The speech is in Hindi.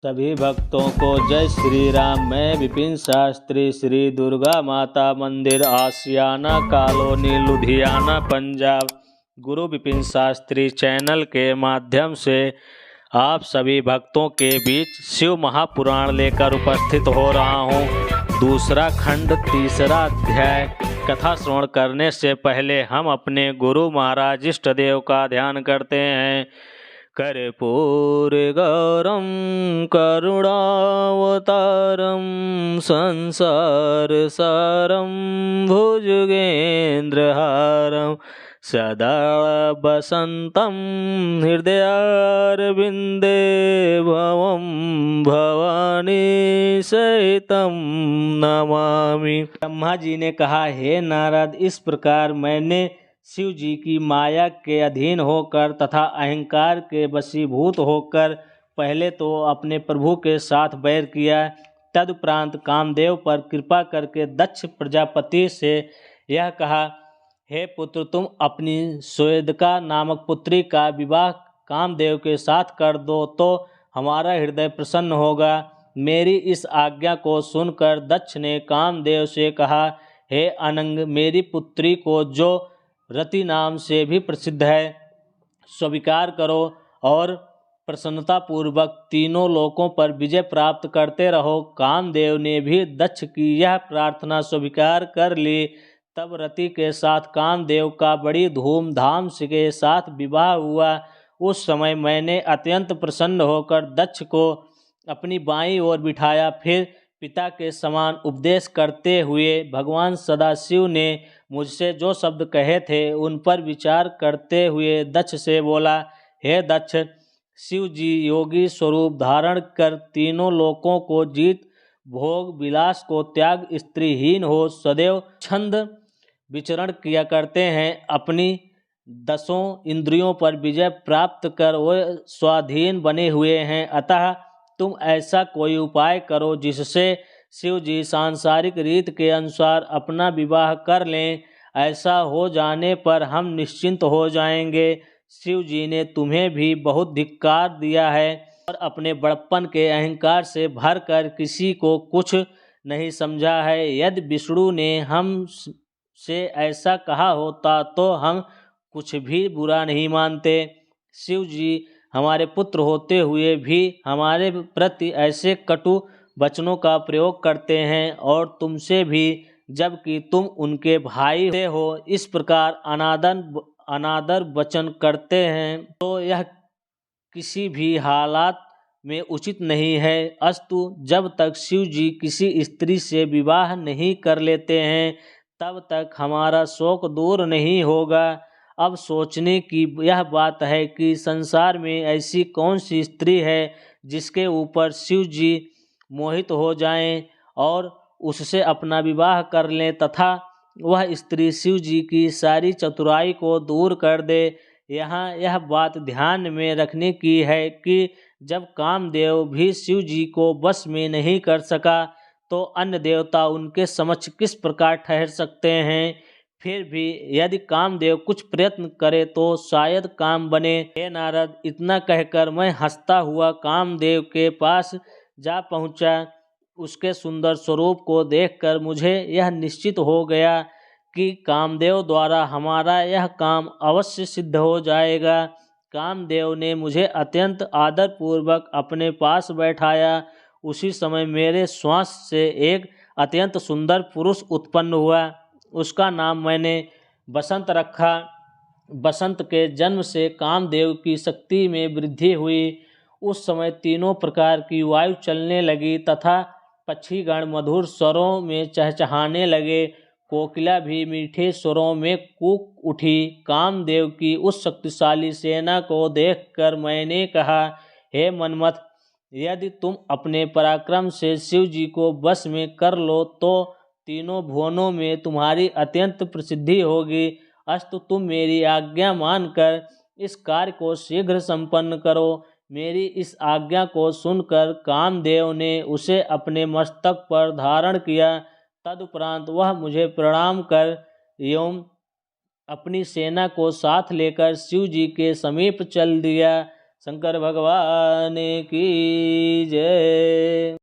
सभी भक्तों को जय श्री राम। मैं विपिन शास्त्री, श्री दुर्गा माता मंदिर, आशियाना कॉलोनी, लुधियाना, पंजाब। गुरु विपिन शास्त्री चैनल के माध्यम से आप सभी भक्तों के बीच शिव महापुराण लेकर उपस्थित हो रहा हूँ। दूसरा खंड, तीसरा अध्याय। कथा श्रवण करने से पहले हम अपने गुरु महाराज इष्ट देव का ध्यान करते हैं। कर्पूर गौरम करुणावतारम संसार सारम भुजगेन्द्रहारम सदा वसंतम हृदयारविंदे भवम भवानी सहितम नमामि। ब्रह्मा जी ने कहा, हे नारद, इस प्रकार मैंने शिव जी की माया के अधीन होकर तथा अहंकार के वशीभूत होकर पहले तो अपने प्रभु के साथ बैर किया। तदुपरांत कामदेव पर कृपा करके दक्ष प्रजापति से यह कहा, हे पुत्र, तुम अपनी स्वेदका नामक पुत्री का विवाह कामदेव के साथ कर दो तो हमारा हृदय प्रसन्न होगा। मेरी इस आज्ञा को सुनकर दक्ष ने कामदेव से कहा, हे अनंग, मेरी पुत्री को जो रति नाम से भी प्रसिद्ध है स्वीकार करो और प्रसन्नतापूर्वक तीनों लोकों पर विजय प्राप्त करते रहो। कामदेव ने भी दक्ष की यह प्रार्थना स्वीकार कर ली। तब रति के साथ कामदेव का बड़ी धूमधाम के साथ विवाह हुआ। उस समय मैंने अत्यंत प्रसन्न होकर दक्ष को अपनी बाईं ओर बिठाया। फिर पिता के समान उपदेश करते हुए भगवान सदाशिव ने मुझसे जो शब्द कहे थे उन पर विचार करते हुए दक्ष से बोला, हे दक्ष, शिव जी योगी स्वरूप धारण कर तीनों लोकों को जीत भोग विलास को त्याग स्त्रीहीन हो सदैव छंद विचरण किया करते हैं। अपनी 10 इंद्रियों पर विजय प्राप्त कर वे स्वाधीन बने हुए हैं। अतः तुम ऐसा कोई उपाय करो जिससे शिव जी सांसारिक रीत के अनुसार अपना विवाह कर लें। ऐसा हो जाने पर हम निश्चिंत हो जाएंगे। शिव जी ने तुम्हें भी बहुत धिक्कार दिया है और अपने बड़प्पन के अहंकार से भरकर किसी को कुछ नहीं समझा है। यदि विष्णु ने हम से ऐसा कहा होता तो हम कुछ भी बुरा नहीं मानते। शिव जी हमारे पुत्र होते हुए भी हमारे प्रति ऐसे कटु वचनों का प्रयोग करते हैं और तुमसे भी, जबकि तुम उनके भाई हो, इस प्रकार अनादर वचन करते हैं तो यह किसी भी हालात में उचित नहीं है। अस्तु, जब तक शिव जी किसी स्त्री से विवाह नहीं कर लेते हैं तब तक हमारा शोक दूर नहीं होगा। अब सोचने की यह बात है कि संसार में ऐसी कौन सी स्त्री है जिसके ऊपर शिव जी मोहित हो जाएं और उससे अपना विवाह कर लें तथा वह स्त्री शिव जी की सारी चतुराई को दूर कर दे। यहाँ यह बात ध्यान में रखने की है कि जब कामदेव भी शिव जी को वश में नहीं कर सका तो अन्य देवता उनके समक्ष किस प्रकार ठहर सकते हैं। फिर भी यदि कामदेव कुछ प्रयत्न करे तो शायद काम बने। हे नारद, इतना कहकर मैं हंसता हुआ कामदेव के पास जा पहुंचा। उसके सुंदर स्वरूप को देखकर मुझे यह निश्चित हो गया कि कामदेव द्वारा हमारा यह काम अवश्य सिद्ध हो जाएगा। कामदेव ने मुझे अत्यंत आदरपूर्वक अपने पास बैठाया। उसी समय मेरे श्वास से एक अत्यंत सुंदर पुरुष उत्पन्न हुआ। उसका नाम मैंने बसंत रखा। बसंत के जन्म से कामदेव की शक्ति में वृद्धि हुई। उस समय तीनों प्रकार की वायु चलने लगी तथा पक्षीगण मधुर स्वरों में चहचहाने लगे। कोकिला भी मीठे स्वरों में कूक उठी। कामदेव की उस शक्तिशाली सेना को देखकर मैंने कहा, हे मन्मथ, यदि तुम अपने पराक्रम से शिव जी को वश में कर लो तो तीनों भुवनों में तुम्हारी अत्यंत प्रसिद्धि होगी। अस्तु, तुम मेरी आज्ञा मानकर इस कार्य को शीघ्र संपन्न करो। मेरी इस आज्ञा को सुनकर कामदेव ने उसे अपने मस्तक पर धारण किया। तदुपरांत वह मुझे प्रणाम कर एवं अपनी सेना को साथ लेकर शिव जी के समीप चल दिया। शंकर भगवान की जय।